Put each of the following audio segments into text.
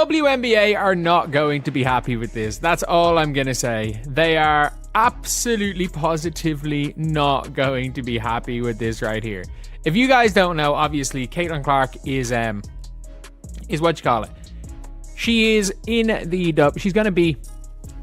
WNBA are not going to be happy with this. That's all I'm going to say. They are absolutely positively not going to be happy with this right here. If you guys don't know, obviously, Caitlin Clark is what you call it. She is she's going to be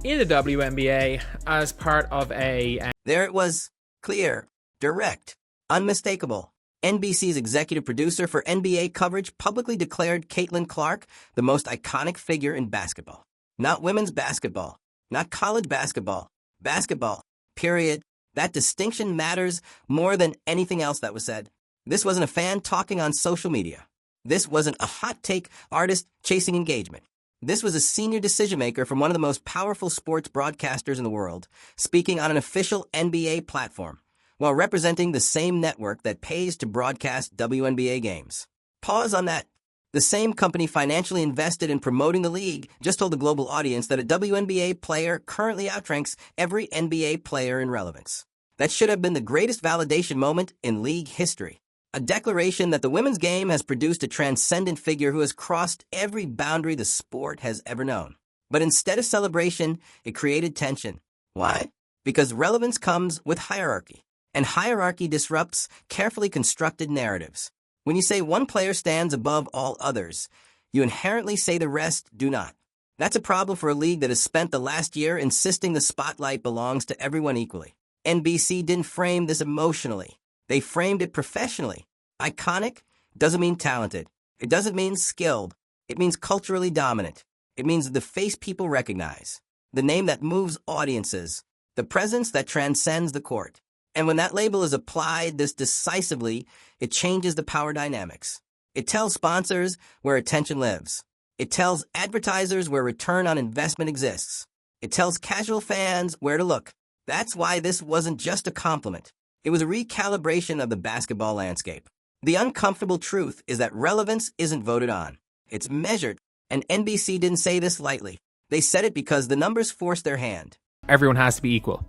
in the WNBA as part of a... There it was. Clear, direct, unmistakable. NBC's executive producer for NBA coverage publicly declared Caitlin Clark the most iconic figure in basketball. Not women's basketball, not college basketball. Basketball, period. That distinction matters more than anything else that was said. This wasn't a fan talking on social media. This wasn't a hot take artist chasing engagement. This was a senior decision maker from one of the most powerful sports broadcasters in the world, speaking on an official NBA platform, while representing the same network that pays to broadcast WNBA games. Pause on that. The same company financially invested in promoting the league just told the global audience that a WNBA player currently outranks every NBA player in relevance. That should have been the greatest validation moment in league history. A declaration that the women's game has produced a transcendent figure who has crossed every boundary the sport has ever known. But instead of celebration, it created tension. Why? Because relevance comes with hierarchy. And hierarchy disrupts carefully constructed narratives. When you say one player stands above all others, you inherently say the rest do not. That's a problem for a league that has spent the last year insisting the spotlight belongs to everyone equally. NBC didn't frame this emotionally. They framed it professionally. Iconic doesn't mean talented. It doesn't mean skilled. It means culturally dominant. It means the face people recognize, the name that moves audiences, the presence that transcends the court. And when that label is applied this decisively, it changes the power dynamics. It tells sponsors where attention lives. It tells advertisers where return on investment exists. It tells casual fans where to look. That's why this wasn't just a compliment. It was a recalibration of the basketball landscape. The uncomfortable truth is that relevance isn't voted on. It's measured. And NBC didn't say this lightly. They said it because the numbers forced their hand. Everyone has to be equal.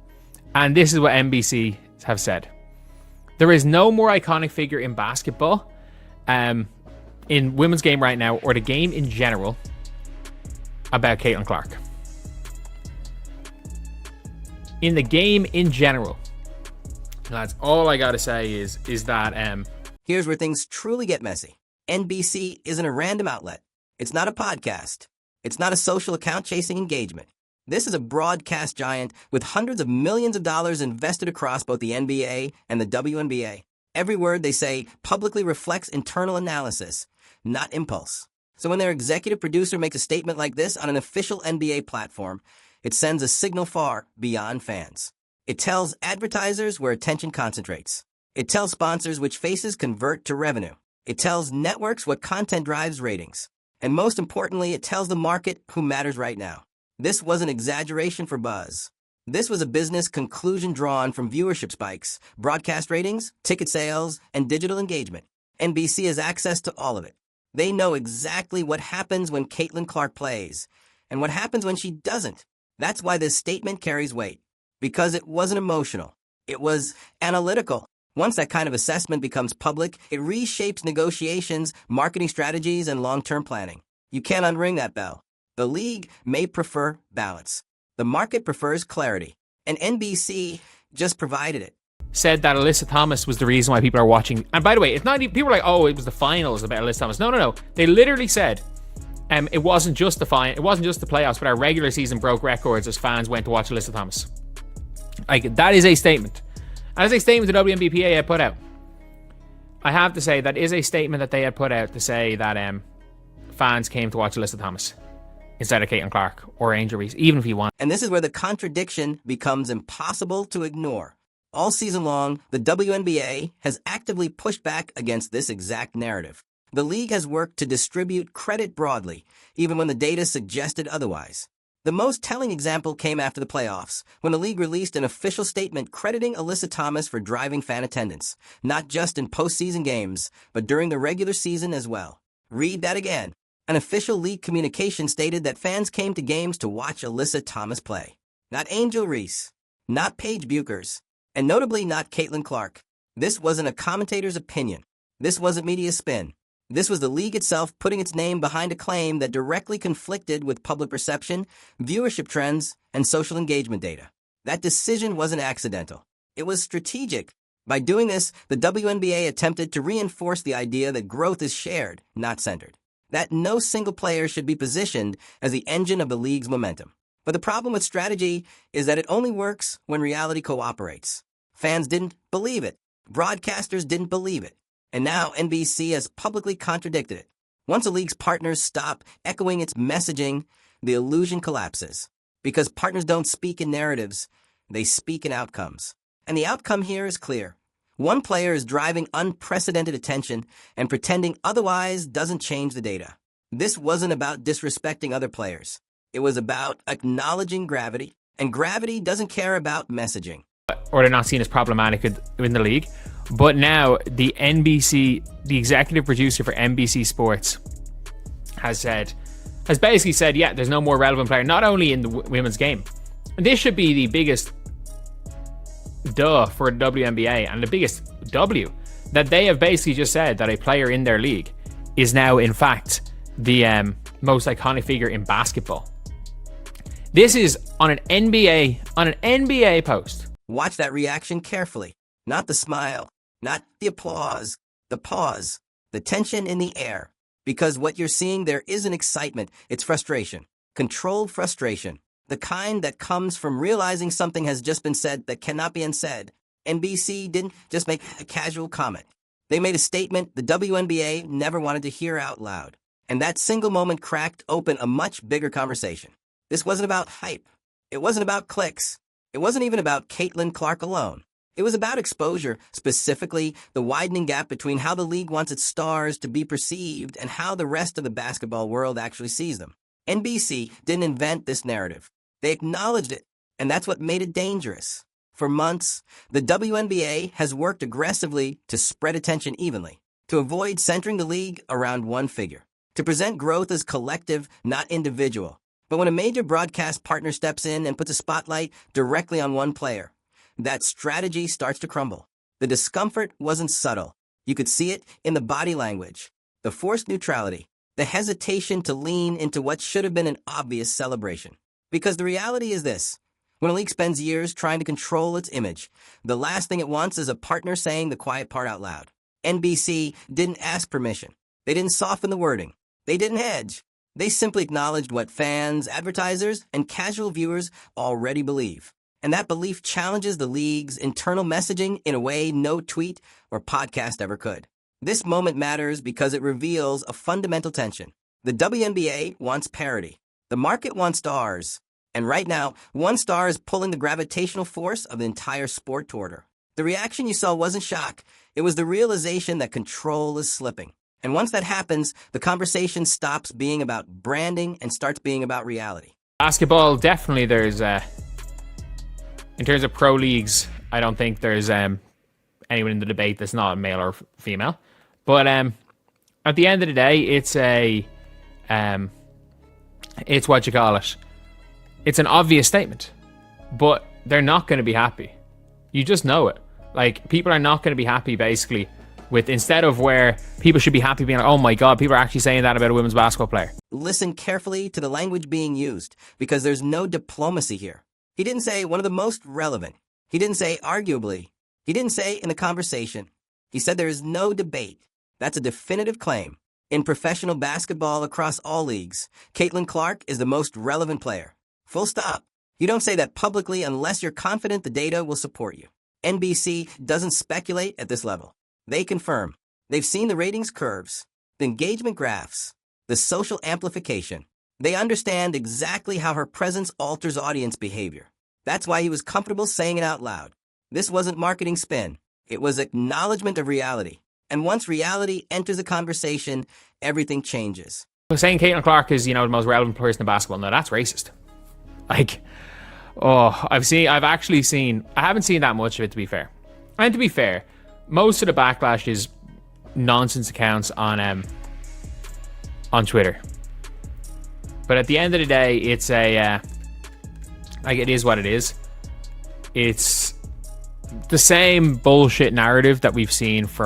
And this is what NBC have said. There is no more iconic figure in basketball, in women's game right now, or the game in general, about Caitlin Clark. In the game in general, that's all I gotta say is that here's where things truly get messy. NBC isn't a random outlet. It's not a podcast. It's not a social account chasing engagement. This is a broadcast giant with hundreds of millions of dollars invested across both the NBA and the WNBA. Every word they say publicly reflects internal analysis, not impulse. So when their executive producer makes a statement like this on an official NBA platform, it sends a signal far beyond fans. It tells advertisers where attention concentrates. It tells sponsors which faces convert to revenue. It tells networks what content drives ratings. And most importantly, it tells the market who matters right now. This wasn't exaggeration for buzz. This was a business conclusion drawn from viewership spikes, broadcast ratings, ticket sales, and digital engagement. NBC has access to all of it. They know exactly what happens when Caitlin Clark plays, and what happens when she doesn't. That's why this statement carries weight. Because it wasn't emotional. It was analytical. Once that kind of assessment becomes public, it reshapes negotiations, marketing strategies, and long-term planning. You can't unring that bell. The league may prefer balance. The market prefers clarity. And NBC just provided it. Said that Alyssa Thomas was the reason why people are watching. And by the way, it's not even, people are like, oh, it was the finals about Alyssa Thomas. No. They literally said it wasn't just the playoffs, but our regular season broke records as fans went to watch Alyssa Thomas. Like, that is a statement. That is a statement the WNBA had put out. I have to say, that is a statement that they had put out to say that fans came to watch Alyssa Thomas instead of Caitlin Clark or Angel Reese, even if you want. And this is where the contradiction becomes impossible to ignore. All season long, the WNBA has actively pushed back against this exact narrative. The league has worked to distribute credit broadly, even when the data suggested otherwise. The most telling example came after the playoffs, when the league released an official statement crediting Alyssa Thomas for driving fan attendance, not just in postseason games, but during the regular season as well. Read that again. An official league communication stated that fans came to games to watch Alyssa Thomas play. Not Angel Reese, not Paige Buchers, and notably not Caitlin Clark. This wasn't a commentator's opinion. This wasn't media spin. This was the league itself putting its name behind a claim that directly conflicted with public perception, viewership trends, and social engagement data. That decision wasn't accidental. It was strategic. By doing this, the WNBA attempted to reinforce the idea that growth is shared, not centered. That no single player should be positioned as the engine of the league's momentum. But the problem with strategy is that it only works when reality cooperates. Fans didn't believe it. Broadcasters didn't believe it. And now NBC has publicly contradicted it. Once a league's partners stop echoing its messaging, the illusion collapses. Because partners don't speak in narratives, they speak in outcomes. And the outcome here is clear. One player is driving unprecedented attention, and pretending otherwise doesn't change the data. This wasn't about disrespecting other players. It was about acknowledging gravity, and gravity doesn't care about messaging. Or they're not seen as problematic in the league. But now the executive producer for NBC Sports has basically said, yeah, there's no more relevant player, not only in the women's game. And this should be the biggest duh for the WNBA and the biggest W, that they have basically just said that a player in their league is now, in fact, the most iconic figure in basketball. This is on an NBA post. Watch that reaction carefully. Not the smile, not the applause, the pause, the tension in the air. Because what you're seeing there isn't excitement, it's frustration. Controlled frustration. The kind that comes from realizing something has just been said that cannot be unsaid. NBC didn't just make a casual comment. They made a statement the WNBA never wanted to hear out loud. And that single moment cracked open a much bigger conversation. This wasn't about hype. It wasn't about clicks. It wasn't even about Caitlin Clark alone. It was about exposure, specifically the widening gap between how the league wants its stars to be perceived and how the rest of the basketball world actually sees them. NBC didn't invent this narrative. They acknowledged it, and that's what made it dangerous. For months, the WNBA has worked aggressively to spread attention evenly, to avoid centering the league around one figure, to present growth as collective, not individual. But when a major broadcast partner steps in and puts a spotlight directly on one player, that strategy starts to crumble. The discomfort wasn't subtle. You could see it in the body language, the forced neutrality, the hesitation to lean into what should have been an obvious celebration. Because the reality is this. When a league spends years trying to control its image, the last thing it wants is a partner saying the quiet part out loud. NBC didn't ask permission. They didn't soften the wording. They didn't hedge. They simply acknowledged what fans, advertisers, and casual viewers already believe. And that belief challenges the league's internal messaging in a way no tweet or podcast ever could. This moment matters because it reveals a fundamental tension. The WNBA wants parity. The market wants stars. And right now, one star is pulling the gravitational force of the entire sport toward her. The reaction you saw wasn't shock. It was the realization that control is slipping. And once that happens, the conversation stops being about branding and starts being about reality. Basketball, definitely there's, in terms of pro leagues, I don't think there's anyone in the debate that's not male or female. But at the end of the day, it's what you call it. It's an obvious statement, but they're not going to be happy. You just know it. Like, people are not going to be happy, basically, with, instead of where people should be happy being like, oh my God, people are actually saying that about a women's basketball player. Listen carefully to the language being used, because there's no diplomacy here. He didn't say one of the most relevant. He didn't say arguably. He didn't say in the conversation. He said there is no debate. That's a definitive claim. In professional basketball across all leagues, Caitlin Clark is the most relevant player. Full stop. You don't say that publicly unless you're confident the data will support you. NBC doesn't speculate at this level. They confirm. They've seen the ratings curves, the engagement graphs, the social amplification. They understand exactly how her presence alters audience behavior. That's why he was comfortable saying it out loud. This wasn't marketing spin. It was acknowledgement of reality. And once reality enters a conversation, everything changes. Saying Caitlin Clark is, the most relevant person in basketball, no, that's racist. Like, I haven't seen that much of it, to be fair. And to be fair, most of the backlash is nonsense accounts on Twitter. But at the end of the day, it's it is what it is. It's the same bullshit narrative that we've seen for